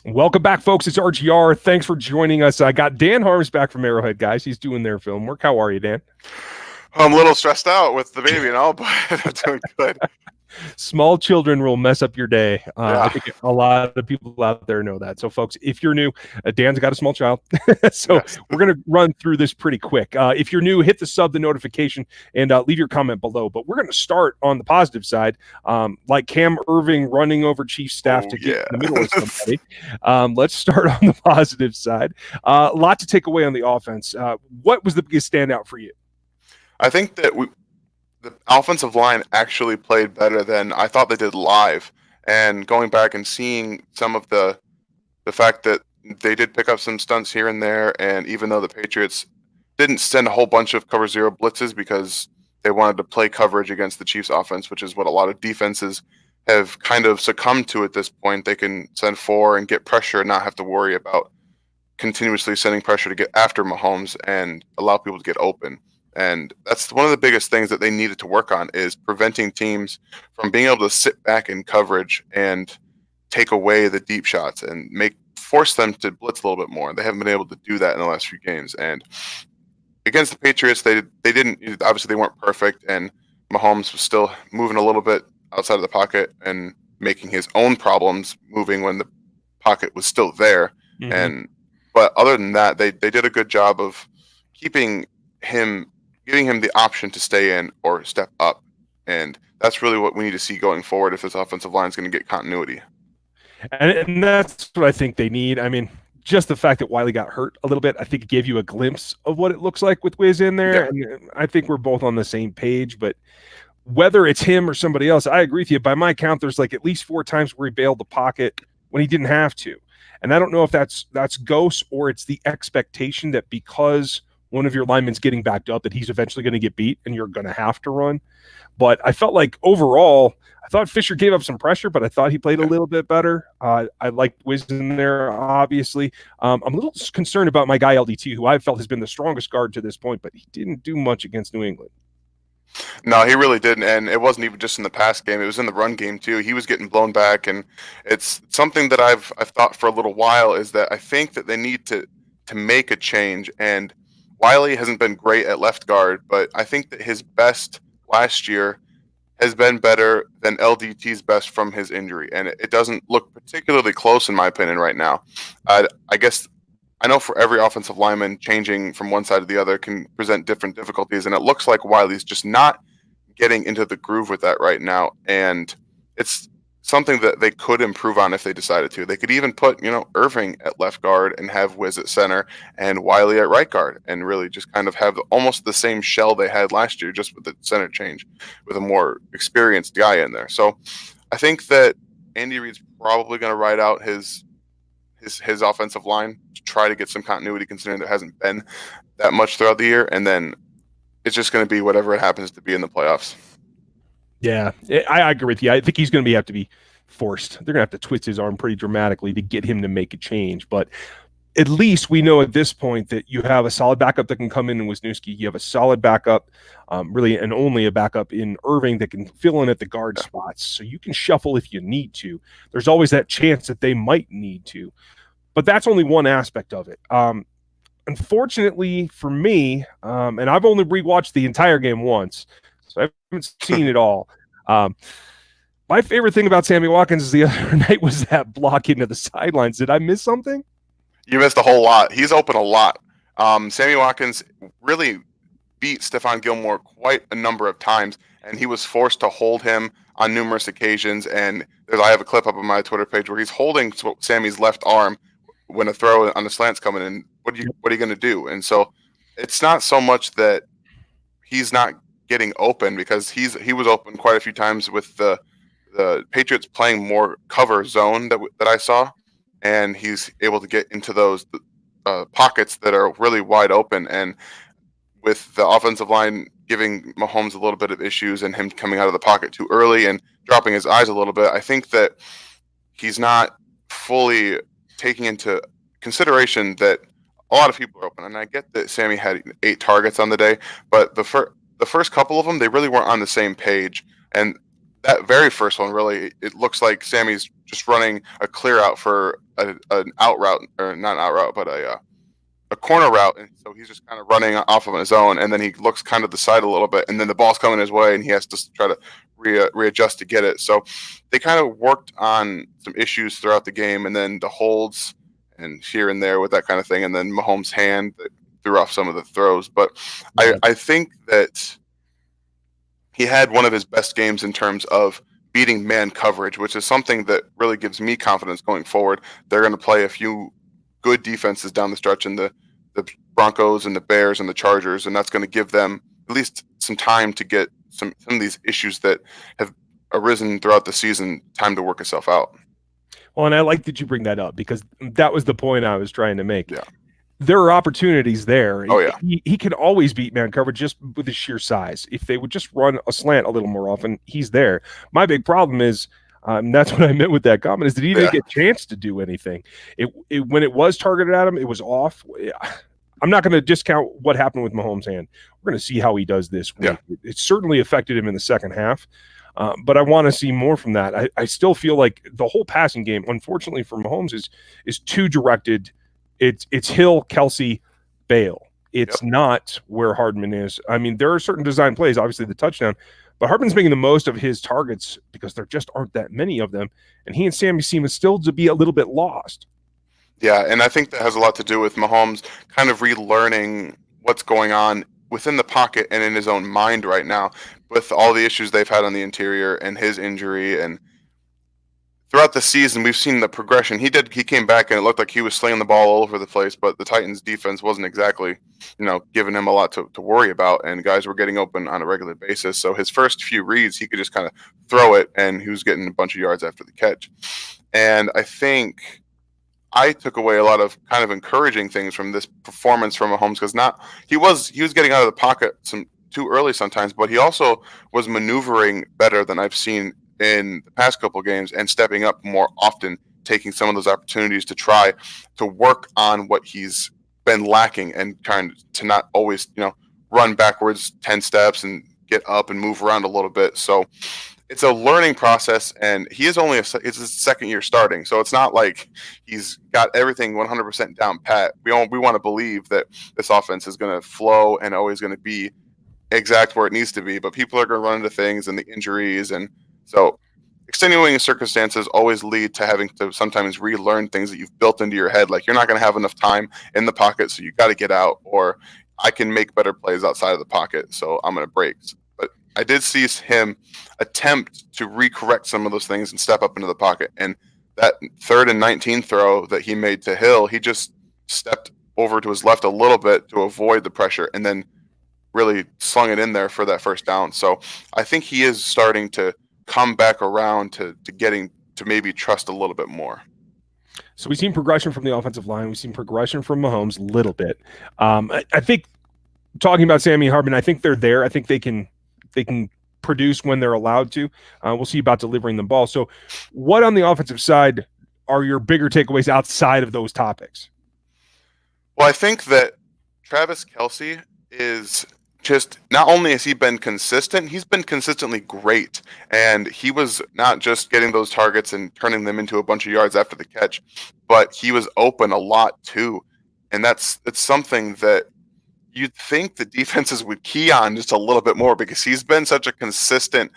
Welcome back, folks. It's RGR. Thanks for joining us. I got Dan Harms back from Arrowhead, guys. He's doing their film work. How are you, Dan? I'm a little stressed out with the baby and all, but I'm doing good. Small children will mess up your day. I Yeah. think a lot of people out there know that. So, folks, if you're new, Dan's got a small child. So Yes. we're going to run through this pretty quick. If you're new, hit the sub, the notification, and leave your comment below. But we're going to start on the positive side, like Cam Irving running over Chiefs staff to get in the middle of somebody. Let's start on the positive side. A lot to take away on the offense. What was the biggest standout for you? I think that the offensive line actually played better than I thought they did live. And going back and seeing some of the fact that they did pick up some stunts here and there, and even though the Patriots didn't send a whole bunch of cover zero blitzes because they wanted to play coverage against the Chiefs offense, which is what a lot of defenses have kind of succumbed to at this point. They can send four and get pressure and not have to worry about continuously sending pressure to get after Mahomes and allow people to get open. And that's one of the biggest things that they needed to work on, is preventing teams from being able to sit back in coverage and take away the deep shots and force them to blitz a little bit more. They haven't been able to do that in the last few games. And against the Patriots, they didn't, obviously they weren't perfect, and Mahomes was still moving a little bit outside of the pocket and making his own problems moving when the pocket was still there. Mm-hmm. But other than that, they did a good job of giving him the option to stay in or step up. And that's really what we need to see going forward if this offensive line is going to get continuity. And that's what I think they need. I mean, just the fact that Wiley got hurt a little bit, I think it gave you a glimpse of what it looks like with Wiz in there. Yeah. And I think we're both on the same page. But whether it's him or somebody else, I agree with you. By my count, there's like at least 4 times where he bailed the pocket when he didn't have to. And I don't know if that's ghosts or it's the expectation that because one of your linemen's getting backed up that he's eventually going to get beat and you're going to have to run. But I felt like overall, I thought Fisher gave up some pressure, but I thought he played a little bit better. I liked Wisdom there, obviously. I'm a little concerned about my guy LDT, who I felt has been the strongest guard to this point, but he didn't do much against New England. No, he really didn't, and it wasn't even just in the pass game. It was in the run game, too. He was getting blown back, and it's something that I've thought for a little while, is that I think that they need to make a change, and Wiley hasn't been great at left guard, but I think that his best last year has been better than LDT's best from his injury, and it doesn't look particularly close in my opinion right now. I guess I know for every offensive lineman, changing from one side to the other can present different difficulties, and it looks like Wiley's just not getting into the groove with that right now, and it's something that they could improve on if they decided to. They could even put, Irving at left guard and have Wiz at center and Wiley at right guard, and really just kind of have almost the same shell they had last year, just with the center change, with a more experienced guy in there. So I think that Andy Reid's probably going to ride out his offensive line to try to get some continuity, considering there hasn't been that much throughout the year, and then it's just going to be whatever it happens to be in the playoffs. Yeah, I agree with you. I think he's going to have to be forced. They're going to have to twist his arm pretty dramatically to get him to make a change. But at least we know at this point that you have a solid backup that can come in Wisniewski. You have a solid backup, really, and only a backup in Irving that can fill in at the guard spots. So you can shuffle if you need to. There's always that chance that they might need to. But that's only one aspect of it. Unfortunately for me, and I've only rewatched the entire game once, so I haven't seen it all. My favorite thing about Sammy Watkins the other night was that block into the sidelines. Did I miss something? You missed a whole lot. He's open a lot. Sammy Watkins really beat Stephon Gilmore quite a number of times, and he was forced to hold him on numerous occasions. And I have a clip up on my Twitter page where he's holding Sammy's left arm when a throw on the slant's coming in. What are you going to do? And so it's not so much that he's not getting open, because he was open quite a few times with the Patriots playing more cover zone that I saw, and he's able to get into those pockets that are really wide open. And with the offensive line giving Mahomes a little bit of issues and him coming out of the pocket too early and dropping his eyes a little bit, I think that he's not fully taking into consideration that a lot of people are open. And I get that Sammy had 8 targets on the day, but the first couple of them, they really weren't on the same page. And that very first one, really, it looks like Sammy's just running a clear out for an out route, or not an out route, but a corner route, and so he's just kind of running off of his own, and then he looks kind of the side a little bit, and then the ball's coming his way, and he has to try to readjust to get it. So they kind of worked on some issues throughout the game, and then the holds and here and there with that kind of thing, and then Mahomes' hand that threw off some of the throws. But I think that he had one of his best games in terms of beating man coverage, which is something that really gives me confidence going forward. They're going to play a few good defenses down the stretch in the Broncos and the Bears and the Chargers, and that's going to give them at least some time to get some of these issues that have arisen throughout the season time to work itself out. Well, and I like that you bring that up, because that was the point I was trying to make. Yeah. There are opportunities there. Oh, yeah. He can always beat man coverage just with his sheer size. If they would just run a slant a little more often, he's there. My big problem is, that's what I meant with that comment, is that he didn't get a chance to do anything. When it was targeted at him, it was off. I'm not going to discount what happened with Mahomes' hand. We're going to see how he does this week. Yeah. It certainly affected him in the second half, but I want to see more from that. I still feel like the whole passing game, unfortunately for Mahomes, is too directed. It's Hill, Kelce, Bale. It's not where Hardman is. I mean, there are certain design plays, obviously the touchdown, but Hardman's making the most of his targets because there just aren't that many of them. And he and Sammy seem still to be a little bit lost. Yeah, and I think that has a lot to do with Mahomes kind of relearning what's going on within the pocket and in his own mind right now, with all the issues they've had on the interior and his injury. And throughout the season, we've seen the progression. He came back and it looked like he was slinging the ball all over the place, but the Titans defense wasn't exactly, giving him a lot to worry about, and guys were getting open on a regular basis. So his first few reads, he could just kind of throw it, and he was getting a bunch of yards after the catch. And I think I took away a lot of kind of encouraging things from this performance from Mahomes, because he was getting out of the pocket some too early sometimes, but he also was maneuvering better than I've seen in the past couple of games, and stepping up more often, taking some of those opportunities to try to work on what he's been lacking, and trying to not always, run backwards 10 steps and get up and move around a little bit. So it's a learning process, and he is it's his second year starting. So it's not like he's got everything 100% down pat. We want to believe that this offense is going to flow and always going to be exact where it needs to be, but people are going to run into things and the injuries, and so extenuating circumstances always lead to having to sometimes relearn things that you've built into your head. Like, you're not going to have enough time in the pocket, so you got to get out, or I can make better plays outside of the pocket, so I'm going to break. But I did see him attempt to recorrect some of those things and step up into the pocket. And that 3rd and 19 throw that he made to Hill, he just stepped over to his left a little bit to avoid the pressure, and then really slung it in there for that first down. So I think he is starting to come back around to getting to maybe trust a little bit more. So we've seen progression from the offensive line. We've seen progression from Mahomes a little bit. I think, talking about Sammy Hardman, I think they're there. I think they can produce when they're allowed to. We'll see about delivering the ball. So what on the offensive side are your bigger takeaways outside of those topics? Well, I think that Travis Kelce is just, not only has he been consistent, he's been consistently great. And he was not just getting those targets and turning them into a bunch of yards after the catch, but he was open a lot too. And it's something that you'd think the defenses would key on just a little bit more, because he's been such a consistent,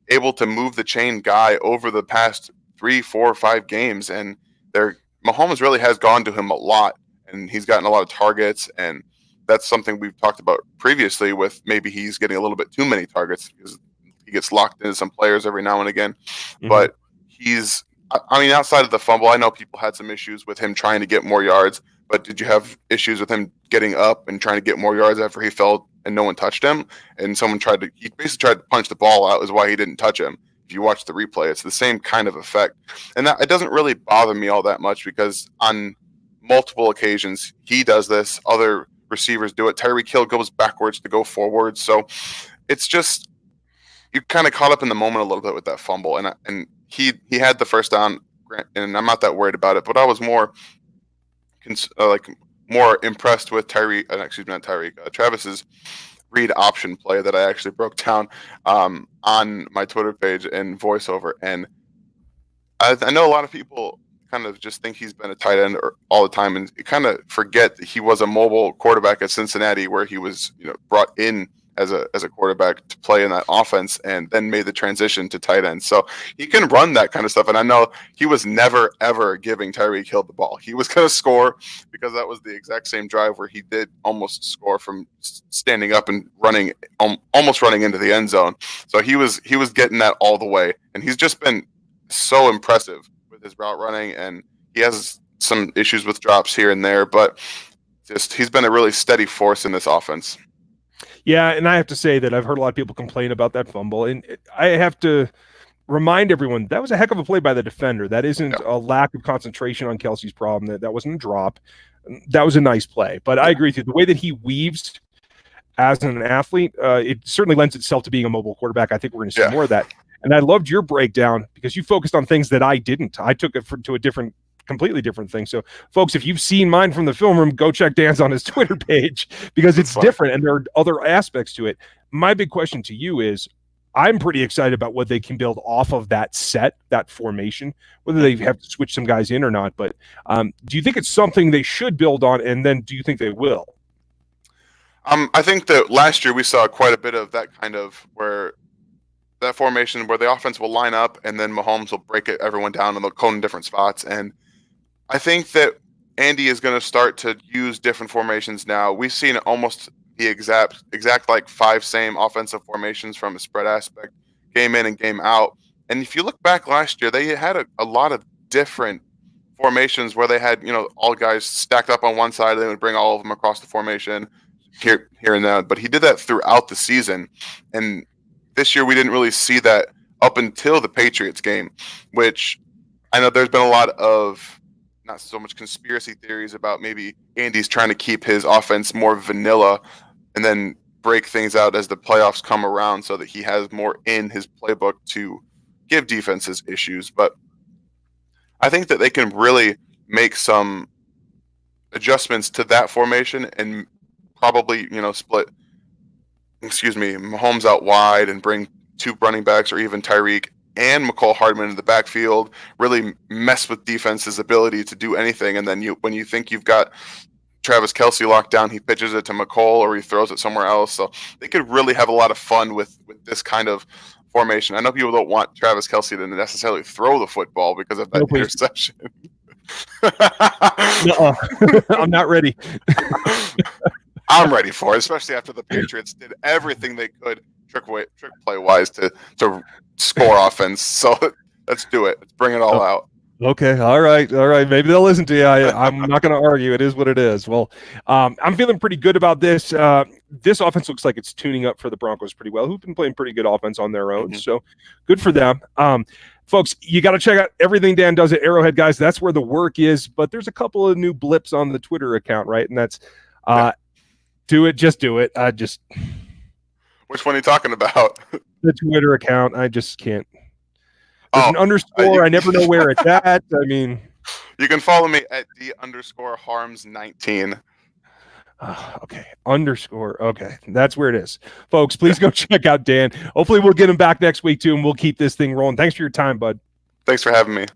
able to move the chain guy over the past 3, 4, 5 games. And Mahomes really has gone to him a lot, and he's gotten a lot of targets, and that's something we've talked about previously, with maybe he's getting a little bit too many targets because he gets locked into some players every now and again. Mm-hmm. But outside of the fumble, I know people had some issues with him trying to get more yards, but did you have issues with him getting up and trying to get more yards after he fell and no one touched him? And he basically tried to punch the ball out, is why he didn't touch him. If you watch the replay, it's the same kind of effect. And that, it doesn't really bother me all that much, because on multiple occasions he does this. Other receivers do it. Tyreek Hill goes backwards to go forward. So it's just, you kind of caught up in the moment a little bit with that fumble. And he had the first down, and I'm not that worried about it, but I was more impressed with Travis's read option play that I actually broke down on my Twitter page in voiceover. And I know a lot of people kind of just think he's been a tight end all the time, and kind of forget that he was a mobile quarterback at Cincinnati, where he was brought in as a quarterback to play in that offense, and then made the transition to tight end. So he can run that kind of stuff. And I know he was never ever giving Tyreek Hill the ball. He was going to score, because that was the exact same drive where he did almost score from standing up and running, almost running into the end zone. So he was getting that all the way, and he's just been so impressive with his route running. And he has some issues with drops here and there, but just he's been a really steady force in this offense. Yeah, and I have to say that I've heard a lot of people complain about that fumble, and I have to remind everyone that was a heck of a play by the defender. That isn't a lack of concentration on Kelce's problem. That wasn't a drop. That was a nice play. But I agree with you. The way that he weaves as an athlete, it certainly lends itself to being a mobile quarterback. I think we're going to see more of that. And I loved your breakdown, because you focused on things that I didn't. I took it to a completely different thing. So, folks, if you've seen mine from the film room, go check Dan's on his Twitter page, because it's different and there are other aspects to it. My big question to you is, I'm pretty excited about what they can build off of that formation, whether they have to switch some guys in or not. But do you think it's something they should build on, and then do you think they will? I think that last year we saw quite a bit of that kind of that formation where the offense will line up, and then Mahomes will break everyone down, and they'll cone in different spots. And I think that Andy is going to start to use different formations now. We've seen almost the exact like 5 same offensive formations from a spread aspect, game in and game out. And if you look back last year, they had a lot of different formations where they had all guys stacked up on one side, and they would bring all of them across the formation here and there. But he did that throughout the season, and this year we didn't really see that up until the Patriots game, which I know there's been a lot of not so much conspiracy theories about maybe Andy's trying to keep his offense more vanilla and then break things out as the playoffs come around, so that he has more in his playbook to give defenses issues. But I think that they can really make some adjustments to that formation, and probably split Mahomes out wide and bring 2 running backs, or even Tyreek and Mecole Hardman in the backfield, really mess with defense's ability to do anything. And then when you think you've got Travis Kelce locked down, he pitches it to Mecole, or he throws it somewhere else. So they could really have a lot of fun with this kind of formation. I know people don't want Travis Kelce to necessarily throw the football because of that interception. I'm not ready. I'm ready for it, especially after the Patriots did everything they could trick play wise to score offense. So let's do it. Let's bring it all out. Okay. All right. Maybe they'll listen to you. I'm not going to argue. It is what it is. Well, I'm feeling pretty good about this. This offense looks like it's tuning up for the Broncos pretty well, who've been playing pretty good offense on their own. So good for them. Folks, you got to check out everything Dan does at Arrowhead, guys. That's where the work is. But there's a couple of new blips on the Twitter account, right? And that's do it. Just do it. Which one are you talking about? The Twitter account. I just can't. There's an underscore. I never know where it's at. I mean, you can follow me at D_Harms19. Okay. Underscore. Okay. That's where it is. Folks, please go check out Dan. Hopefully we'll get him back next week too, and we'll keep this thing rolling. Thanks for your time, bud. Thanks for having me.